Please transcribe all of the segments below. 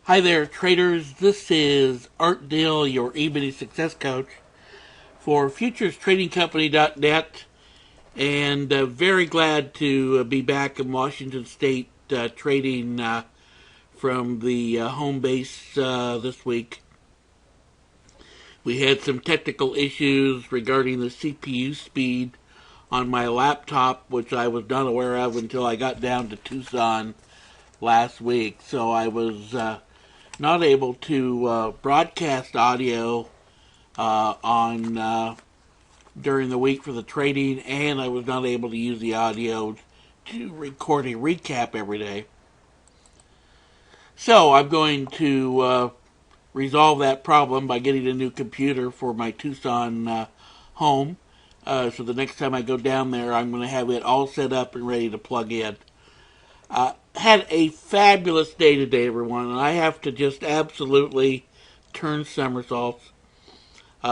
Hi there, traders. This is Art Dill, your emini success coach for futurestradingcompany.net, and very glad to be back in Washington State trading from the home base this week. We had some technical issues regarding the CPU speed on my laptop, which I was not aware of until I got down to Tucson last week. So I was not able to broadcast audio on during the week for the trading, and I was not able to use the audio to record a recap every day. So I'm going to resolve that problem by getting a new computer for my Tucson home. So the next time I go down there, I'm going to have it all set up and ready to plug in. Had a fabulous day today, everyone, and I have to just absolutely turn somersaults.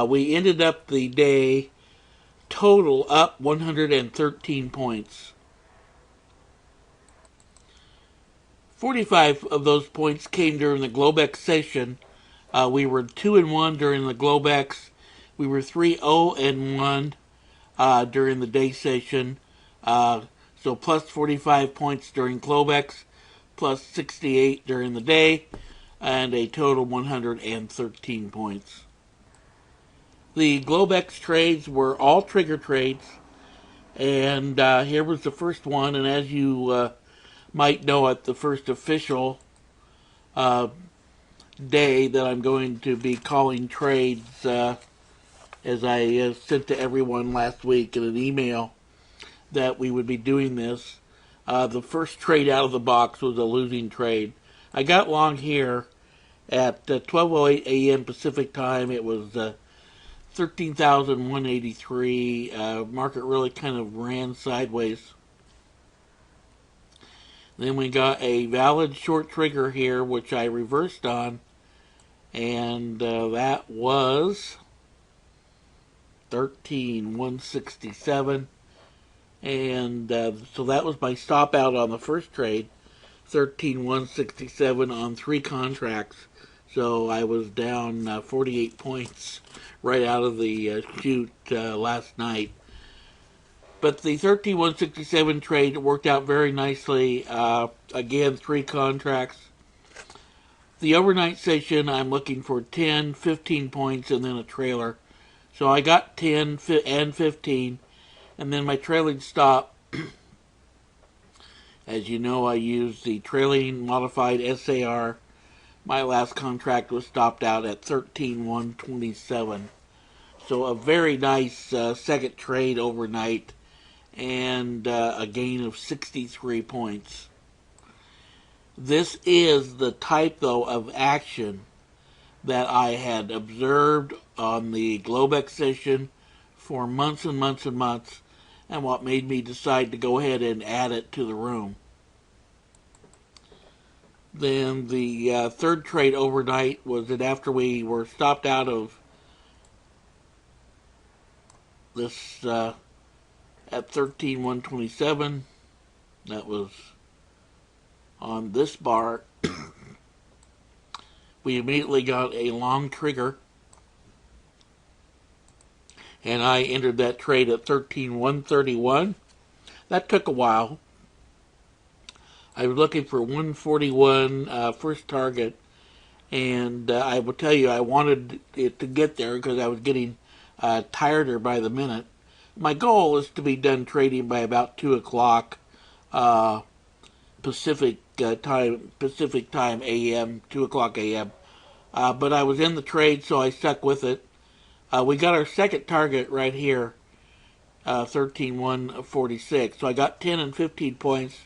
We ended up the day total up 113 points. 45 of those points came during the Globex session. We were 2-1 during the Globex. We were 3-0-1 during the day session. So plus 45 points during Globex, plus 68 during the day, and a total 113 points. The Globex trades were all trigger trades, and here was the first one, and as you might know it, the first official day that I'm going to be calling trades, as I sent to everyone last week in an email that we would be doing this. The first trade out of the box was a losing trade. I got long here at 12:08 a.m. Pacific time. It was 13,183. Market really kind of ran sideways. Then we got a valid short trigger here, which I reversed on, and that was 13,167. And so that was my stop out on the first trade, 13,167 on 3 contracts. So I was down 48 points right out of the chute last night. But the 13,167 trade worked out very nicely. Again, 3 contracts. The overnight session, I'm looking for 10, 15 points, and then a trailer. So I got 10 and 15. And then my trailing stop, as you know, I used the trailing modified SAR. My last contract was stopped out at 13,127. So a very nice second trade overnight, and a gain of 63 points. This is the type, though, of action that I had observed on the Globex session for months and months and months, and what made me decide to go ahead and add it to the room. Then the third trade overnight was that after we were stopped out of this at 13,127, that was on this bar, we immediately got a long trigger, and I entered that trade at 13,131. That took a while. I was looking for 141 first target, and I will tell you I wanted it to get there because I was getting tireder by the minute. My goal is to be done trading by about 2 o'clock Pacific time a.m., 2 o'clock a.m. But I was in the trade, so I stuck with it. We got our second target right here, 13,146. So I got 10 and 15 points.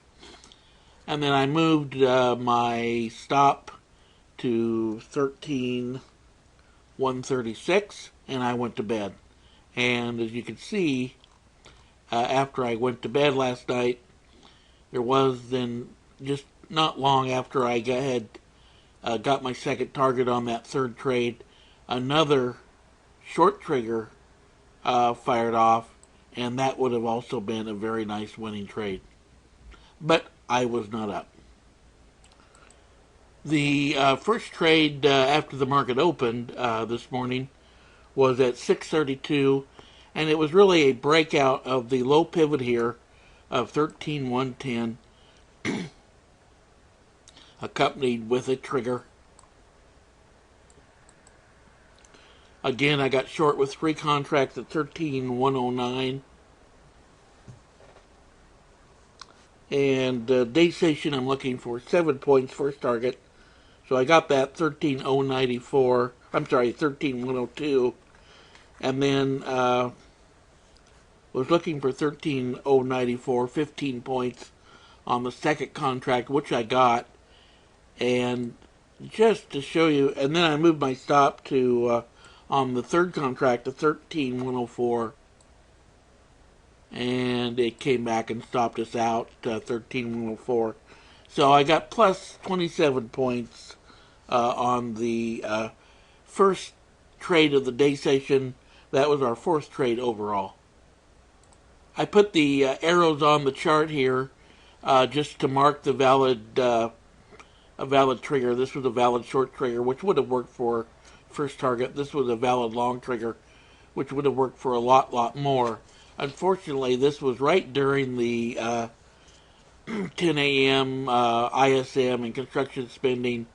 And then I moved my stop to 13,136, and I went to bed. And as you can see, after I went to bed last night, there was then just not long after I got my second target on that third trade, another short trigger fired off, and that would have also been a very nice winning trade. But I was not up. The first trade after the market opened this morning was at 632, and it was really a breakout of the low pivot here of 13,110, accompanied with a trigger. Again, I got short with 3 contracts at 13,109. And day station, I'm looking for 7 points first target. So I got that 13,094. I'm sorry, 13,102. And then was looking for 13,094, 15 points on the second contract, which I got. And just to show you, and then I moved my stop to on the third contract to 13,104. And it came back and stopped us out 13,104. So I got plus 27 points on the first trade of the day session. That was our fourth trade overall. I put the arrows on the chart here just to mark the a valid trigger. This was a valid short trigger, which would have worked for first target. This was a valid long trigger, which would have worked for a lot more. Unfortunately, this was right during the 10 a.m. ISM and construction spending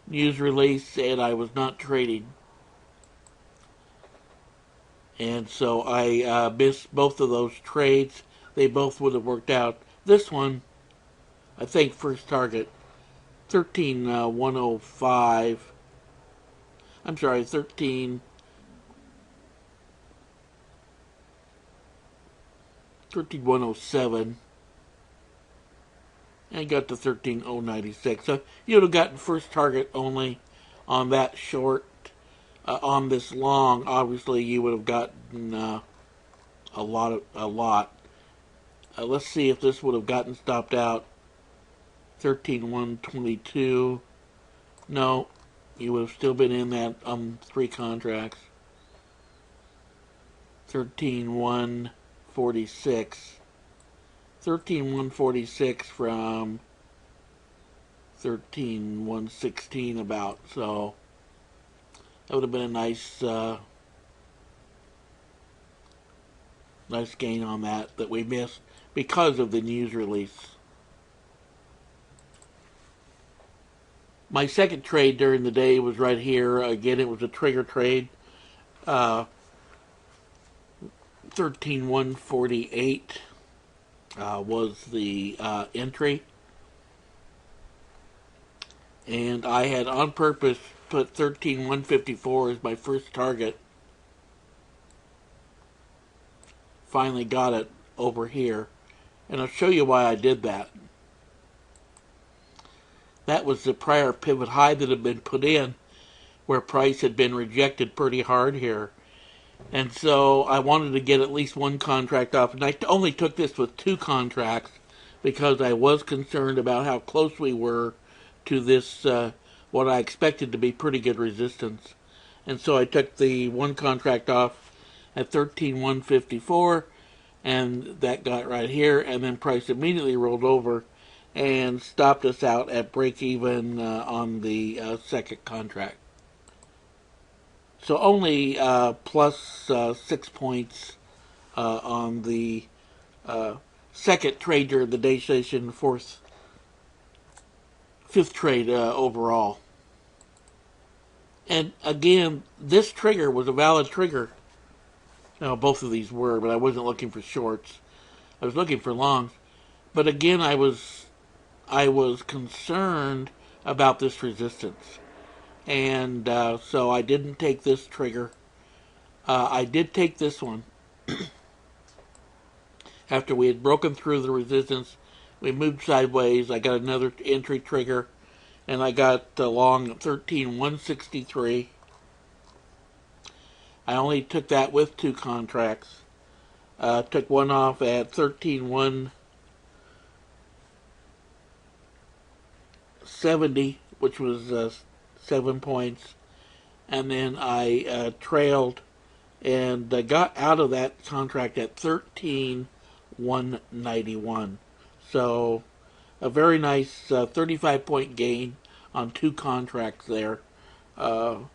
news release, and I was not trading. And so I missed both of those trades. They both would have worked out. This one, I think first target, 13,105. I'm sorry, 13,107. And got to 13,096. So you'd have gotten first target only on that short. On this long, obviously you would have gotten a lot. Let's see if this would have gotten stopped out. 13,122. No, you would have still been in that 3 contracts. 13,146. 13,146 from 13,116 about. So that would have been a nice nice gain on that we missed because of the news release. My second trade during the day was right here. Again, it was a trigger trade. 13,148 was the entry. And I had on purpose put 13,154 as my first target. Finally got it over here. And I'll show you why I did that. That was the prior pivot high that had been put in, where price had been rejected pretty hard here. And so I wanted to get at least one contract off. And I only took this with 2 contracts because I was concerned about how close we were to this, what I expected to be pretty good resistance. And so I took the 1 contract off at 13,154, and that got right here. And then price immediately rolled over and stopped us out at break even on the second contract. So only plus 6 points on the second trade during the day session, fifth trade overall. And again, this trigger was a valid trigger. Now, both of these were, but I wasn't looking for shorts. I was looking for longs. But again, I was concerned about this resistance. And so I didn't take this trigger. I did take this one. After we had broken through the resistance, we moved sideways. I got another entry trigger, and I got long 13,163. I only took that with 2 contracts. Took one off at 13,170, which was 7 points, and then I trailed and got out of that contract at 13,191. So a very nice 35-point gain on 2 contracts there. On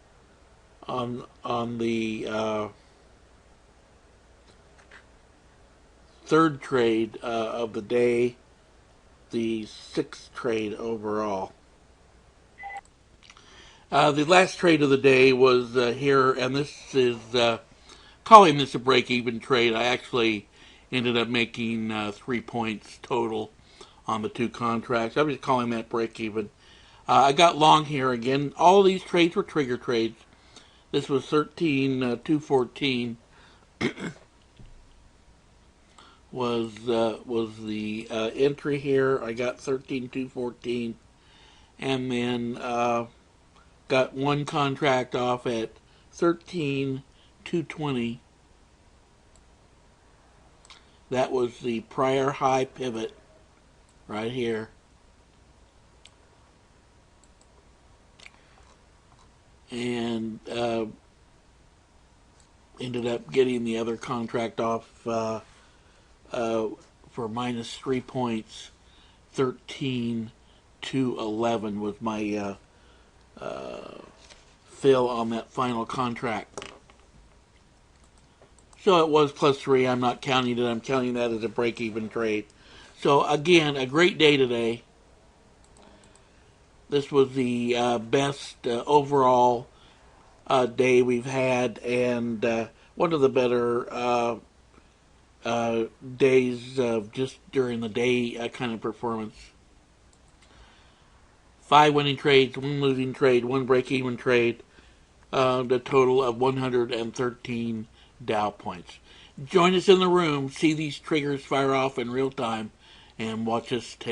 the third trade of the day, the 6th trade overall. The last trade of the day was here, and this is calling this a break-even trade. I actually ended up making 3 points total on the 2 contracts. I'm just calling that break-even. I got long here again. All these trades were trigger trades. This was 13,214 was the entry here. I got 13,214, and then got 1 contract off at 13,220. That was the prior high pivot right here. And ended up getting the other contract off for minus 3 points. 13,211 was my fill on that final contract. So it was plus 3. I'm not counting it. I'm counting that as a break-even trade. So again, a great day today. This was the best overall day we've had, and one of the better days just during the day kind of performance. 5 winning trades, 1 losing trade, 1 break-even trade, the total of 113 Dow points. Join us in the room, see these triggers fire off in real time, and watch us take